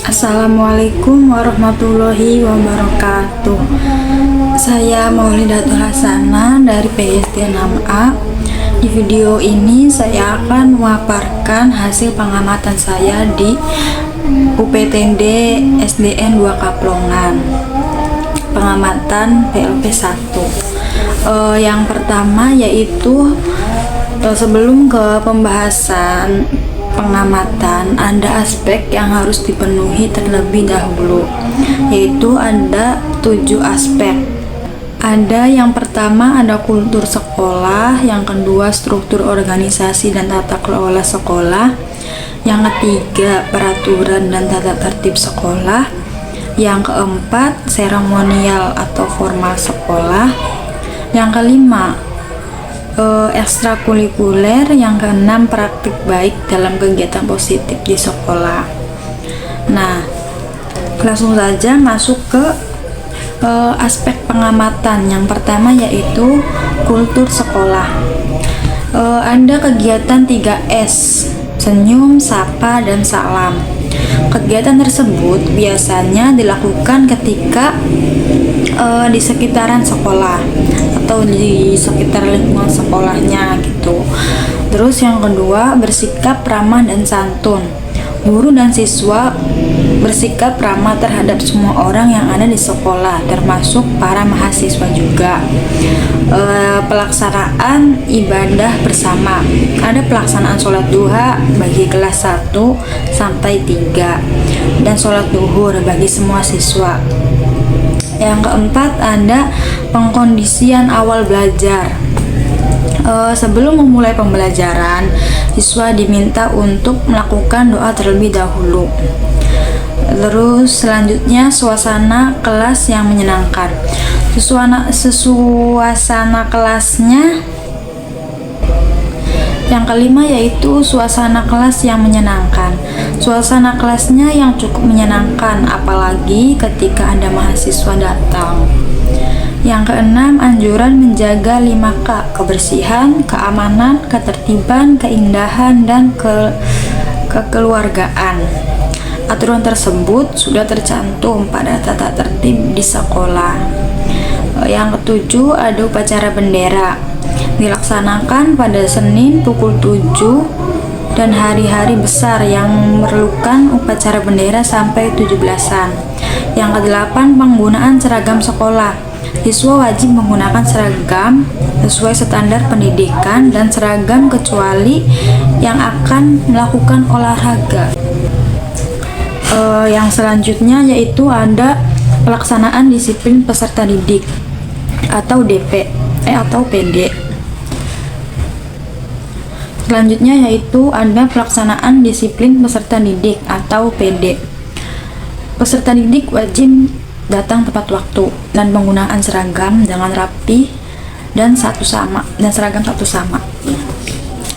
Assalamualaikum warahmatullahi wabarakatuh. Saya Maulidatul Hasanah dari PSD 6A. Di video ini saya akan memaparkan hasil pengamatan saya di UPTD SDN 2 Kaplongan. Pengamatan PLP 1. Yang pertama yaitu sebelum ke pembahasan pengamatan, ada aspek yang harus dipenuhi terlebih dahulu, yaitu ada 7 aspek. Ada yang pertama ada kultur sekolah, yang kedua struktur organisasi dan tata kelola sekolah, yang ketiga peraturan dan tata tertib sekolah, yang keempat seremonial atau formal sekolah, yang kelima ekstrakurikuler, yang keenam praktik baik dalam kegiatan positif di sekolah. Nah, langsung saja masuk ke aspek pengamatan. Yang pertama yaitu kultur sekolah. Ada kegiatan 3S, senyum, sapa, dan salam. Kegiatan tersebut biasanya dilakukan ketika di sekitaran sekolah atau di sekitar lingkungan sekolahnya gitu. Terus yang kedua, bersikap ramah dan santun. Guru dan siswa bersikap ramah terhadap semua orang yang ada di sekolah, termasuk para mahasiswa juga. Pelaksanaan ibadah bersama. Ada pelaksanaan sholat duha bagi kelas 1 sampai 3 dan sholat duhur bagi semua siswa. Yang keempat ada pengkondisian awal belajar. Sebelum memulai pembelajaran, siswa diminta untuk melakukan doa terlebih dahulu. Terus selanjutnya suasana kelas yang menyenangkan. Suasana kelasnya yang kelima yaitu suasana kelas yang menyenangkan. Suasana kelasnya yang cukup menyenangkan, apalagi ketika ada mahasiswa datang. Yang keenam, anjuran menjaga 5K: kebersihan, keamanan, ketertiban, keindahan, dan kekeluargaan. Aturan tersebut sudah tercantum pada tata tertib di sekolah. Yang ketujuh, ada upacara bendera. Dilaksanakan pada Senin pukul 7 dan hari-hari besar yang memerlukan upacara bendera sampai 17-an. Yang kedelapan, penggunaan seragam sekolah. Siswa wajib menggunakan seragam sesuai standar pendidikan dan seragam kecuali yang akan melakukan olahraga. Yang selanjutnya yaitu ada pelaksanaan disiplin peserta didik atau PD. Selanjutnya yaitu ada pelaksanaan disiplin peserta didik atau PD. Peserta didik wajib datang tepat waktu dan penggunaan seragam dengan rapi dan seragam satu sama.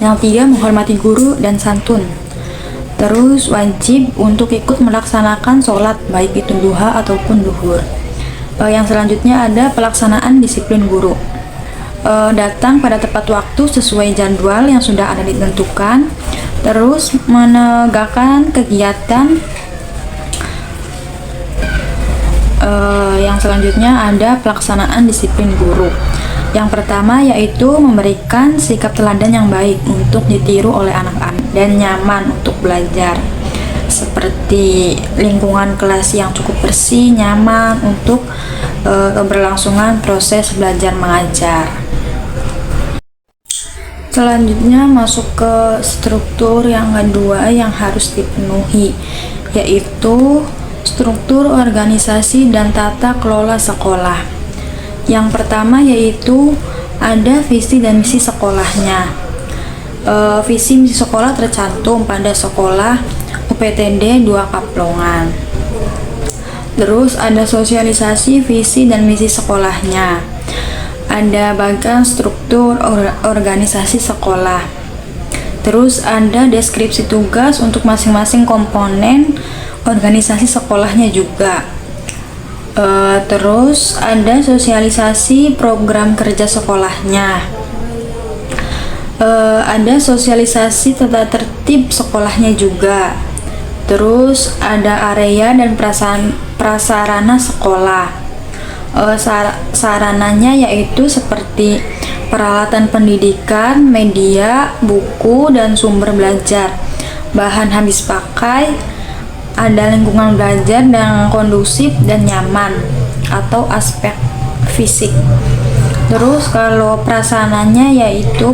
Yang tiga, menghormati guru dan santun. Terus wajib untuk ikut melaksanakan sholat baik itu duha ataupun duhur. Yang selanjutnya ada pelaksanaan disiplin guru. Datang pada tepat waktu sesuai jadwal yang sudah ada ditentukan. Terus menegakkan kegiatan. Yang selanjutnya ada pelaksanaan disiplin guru. Yang pertama yaitu memberikan sikap teladan yang baik untuk ditiru oleh anak-anak dan nyaman untuk belajar, seperti lingkungan kelas yang cukup bersih, nyaman untuk keberlangsungan proses belajar mengajar. Selanjutnya masuk ke struktur yang kedua yang harus dipenuhi, yaitu struktur organisasi dan tata kelola sekolah. Yang pertama yaitu ada visi dan misi sekolahnya. Visi misi sekolah tercantum pada sekolah UPTD 2 Kaplongan. Terus ada sosialisasi visi dan misi sekolahnya. Ada bagian struktur organisasi sekolah. Terus ada deskripsi tugas untuk masing-masing komponen organisasi sekolahnya juga. Terus ada sosialisasi program kerja sekolahnya. Ada sosialisasi tata tertib sekolahnya juga. Terus ada area dan prasarana sekolah. Sarananya yaitu seperti peralatan pendidikan, media, buku, dan sumber belajar. Bahan habis pakai, ada lingkungan belajar yang kondusif dan nyaman atau aspek fisik. Terus kalau prasarananya yaitu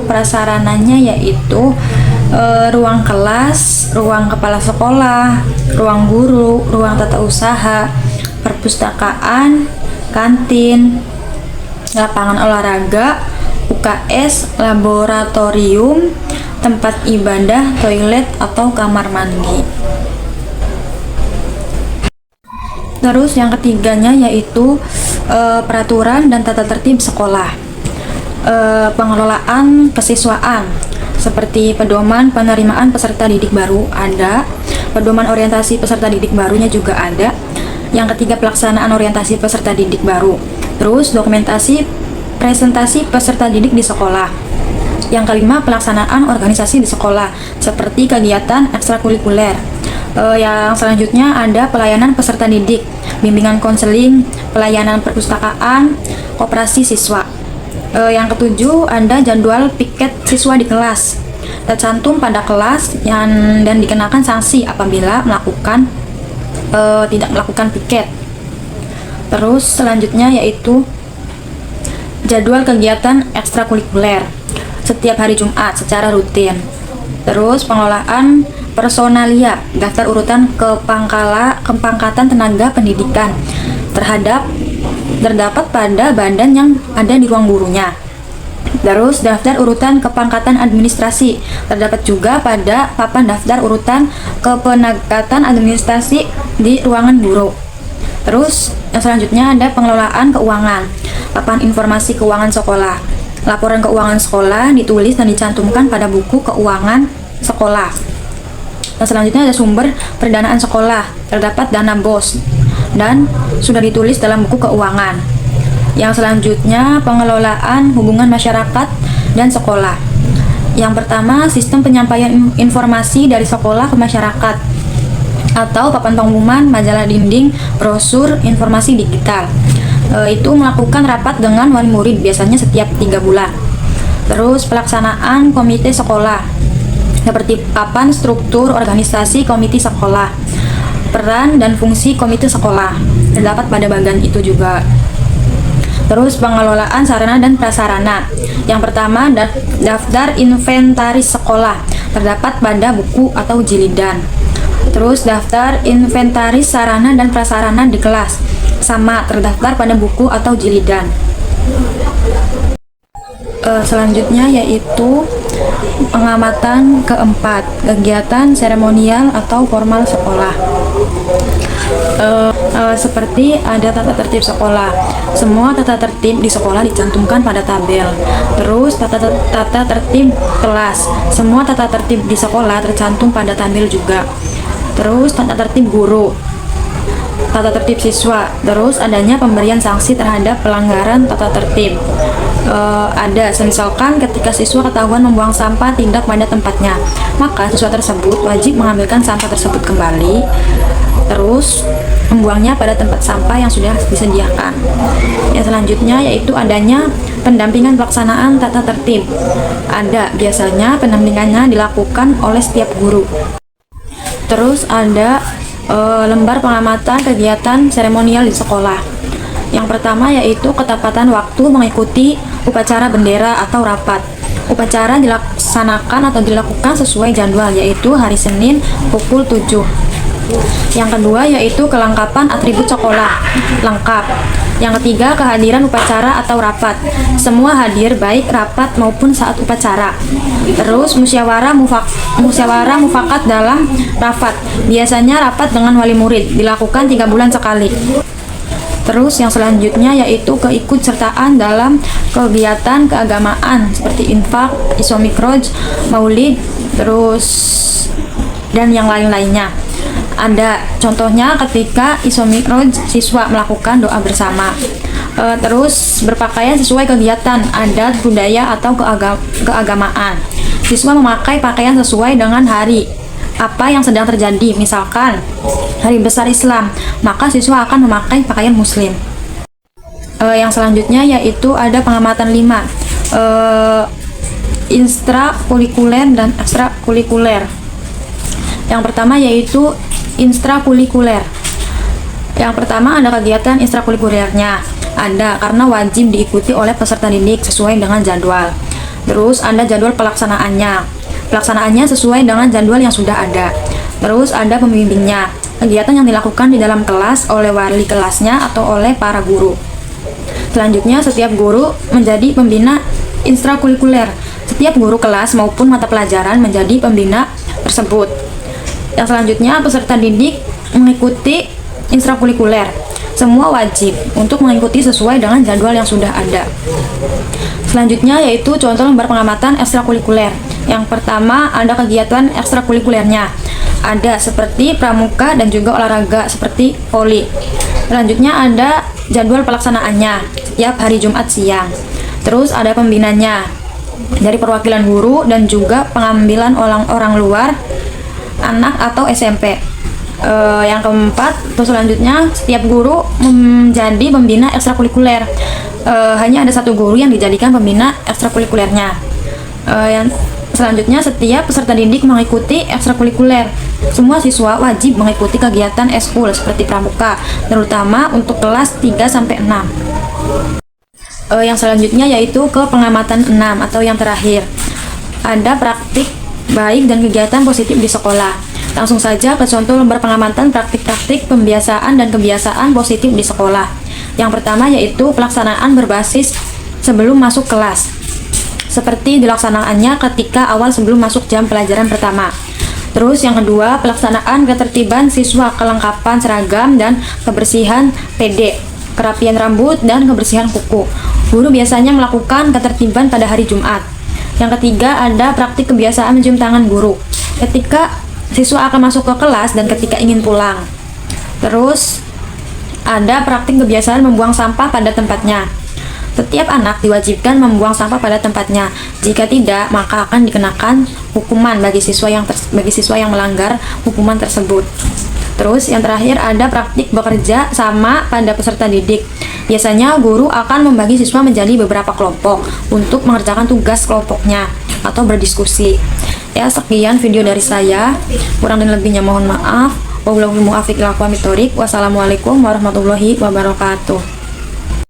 ruang kelas, ruang kepala sekolah, ruang guru, ruang tata usaha, perpustakaan, kantin, lapangan olahraga, UKS, laboratorium, tempat ibadah, toilet, atau kamar mandi. Terus yang ketiganya yaitu peraturan dan tata tertib sekolah. Pengelolaan kesiswaan seperti pedoman penerimaan peserta didik baru ada, pedoman orientasi peserta didik barunya juga ada. Yang ketiga, pelaksanaan orientasi peserta didik baru. Terus dokumentasi presentasi peserta didik di sekolah. Yang kelima, pelaksanaan organisasi di sekolah seperti kegiatan ekstrakurikuler. Yang selanjutnya ada pelayanan peserta didik, bimbingan konseling, pelayanan perpustakaan, koperasi siswa. Yang ketujuh, ada jadwal piket siswa di kelas, tercantum pada kelas dan dikenakan sanksi apabila tidak melakukan piket. Terus selanjutnya yaitu jadwal kegiatan ekstrakurikuler setiap hari Jumat secara rutin. Terus pengelolaan personalia, daftar urutan kepangkatan tenaga pendidikan terdapat pada badan yang ada di ruang gurunya. Terus daftar urutan kepangkatan administrasi terdapat juga pada papan daftar urutan kepenangkatan administrasi di ruangan guru. Terus yang selanjutnya ada pengelolaan keuangan, papan informasi keuangan sekolah. Laporan keuangan sekolah ditulis dan dicantumkan pada buku keuangan sekolah. Dan selanjutnya ada sumber pendanaan sekolah, terdapat dana BOS dan sudah ditulis dalam buku keuangan. Yang selanjutnya pengelolaan hubungan masyarakat dan sekolah. Yang pertama, sistem penyampaian informasi dari sekolah ke masyarakat atau papan pengumuman, majalah dinding, brosur, informasi digital. Itu melakukan rapat dengan wali murid biasanya setiap 3 bulan. Terus pelaksanaan komite sekolah seperti papan struktur organisasi komite sekolah, peran dan fungsi komite sekolah terdapat pada bagian itu juga. Terus pengelolaan sarana dan prasarana. Yang pertama, daftar inventaris sekolah terdapat pada buku atau jilidan. Terus daftar inventaris sarana dan prasarana di kelas sama terdaftar pada buku atau jilidan. Selanjutnya yaitu pengamatan keempat, kegiatan seremonial atau formal sekolah. Seperti ada tata tertib sekolah. Semua tata tertib di sekolah dicantumkan pada tabel. Terus tata tertib kelas. Semua tata tertib di sekolah tercantum pada tabel juga. Terus tata tertib guru, tata tertib siswa. Terus adanya pemberian sanksi terhadap pelanggaran tata tertib. Ada misalkan ketika siswa ketahuan membuang sampah tidak pada tempatnya, maka siswa tersebut wajib mengambilkan sampah tersebut kembali, terus membuangnya pada tempat sampah yang sudah disediakan. Yang selanjutnya yaitu adanya pendampingan pelaksanaan tata tertib. Biasanya pendampingannya dilakukan oleh setiap guru. Terus ada lembar pengamatan kegiatan seremonial di sekolah. Yang pertama yaitu ketepatan waktu mengikuti upacara bendera atau rapat. Upacara dilaksanakan atau dilakukan sesuai jadwal, yaitu hari Senin pukul 7. Yang kedua yaitu kelengkapan atribut sekolah lengkap. Yang ketiga, kehadiran upacara atau rapat. Semua hadir baik rapat maupun saat upacara. Terus musyawarah mufakat dalam rapat. Biasanya rapat dengan wali murid dilakukan 3 bulan sekali. Terus yang selanjutnya yaitu keikutsertaan dalam kegiatan keagamaan seperti infak, Isra Mi'raj, Maulid, terus dan yang lain-lainnya. Ada contohnya ketika Isra Mi'raj siswa melakukan doa bersama. Terus berpakaian sesuai kegiatan adat, budaya atau keagamaan. Siswa memakai pakaian sesuai dengan hari apa yang sedang terjadi. Misalkan hari besar Islam, maka siswa akan memakai pakaian muslim. Yang selanjutnya yaitu ada pengamatan 5, intrakurikuler dan ekstrakurikuler. Yang pertama yaitu intrakurikuler. Yang pertama ada kegiatan ekstrakurikulernya. Ada karena wajib diikuti oleh peserta didik sesuai dengan jadwal. Terus ada jadwal pelaksanaannya. Pelaksanaannya sesuai dengan jadwal yang sudah ada. Terus ada pembimbingnya. Kegiatan yang dilakukan di dalam kelas oleh wali kelasnya atau oleh para guru. Selanjutnya, setiap guru menjadi pembina ekstrakurikuler. Setiap guru kelas maupun mata pelajaran menjadi pembina tersebut. Yang selanjutnya, peserta didik mengikuti ekstrakurikuler. Semua wajib untuk mengikuti sesuai dengan jadwal yang sudah ada. Selanjutnya yaitu contoh lembar pengamatan ekstrakurikuler. Yang pertama ada kegiatan ekstrakurikulernya. Ada seperti pramuka dan juga olahraga seperti voli. Selanjutnya ada jadwal pelaksanaannya setiap hari Jumat siang. Terus ada pembinanya dari perwakilan guru dan juga pengambilan orang luar, anak atau SMP. Yang keempat, selanjutnya setiap guru menjadi pembina ekstrakurikuler. Hanya ada satu guru yang dijadikan pembina ekstrakurikulernya. Yang selanjutnya, setiap peserta didik mengikuti ekstrakurikuler. Semua siswa wajib mengikuti kegiatan eskul seperti pramuka, terutama untuk kelas 3-6. Yang selanjutnya yaitu ke pengamatan 6 atau yang terakhir. Ada praktik baik dan kegiatan positif di sekolah. Langsung saja ke contoh lembar pengamatan praktik-praktik pembiasaan dan kebiasaan positif di sekolah. Yang pertama yaitu pelaksanaan berbasis sebelum masuk kelas. Seperti dilaksanakannya ketika awal sebelum masuk jam pelajaran pertama. Terus yang kedua, pelaksanaan ketertiban siswa, kelengkapan seragam dan kebersihan PD, kerapian rambut dan kebersihan kuku. Guru biasanya melakukan ketertiban pada hari Jumat. Yang ketiga, ada praktik kebiasaan mencium tangan guru ketika siswa akan masuk ke kelas dan ketika ingin pulang. Terus ada praktik kebiasaan membuang sampah pada tempatnya. Setiap anak diwajibkan membuang sampah pada tempatnya. Jika tidak, maka akan dikenakan hukuman bagi siswa yang melanggar hukuman tersebut. Terus yang terakhir ada praktik bekerja sama pada peserta didik. Biasanya guru akan membagi siswa menjadi beberapa kelompok untuk mengerjakan tugas kelompoknya atau berdiskusi. Ya, sekian video dari saya. Kurang dan lebihnya mohon maaf. Wassalamualaikum warahmatullahi wabarakatuh.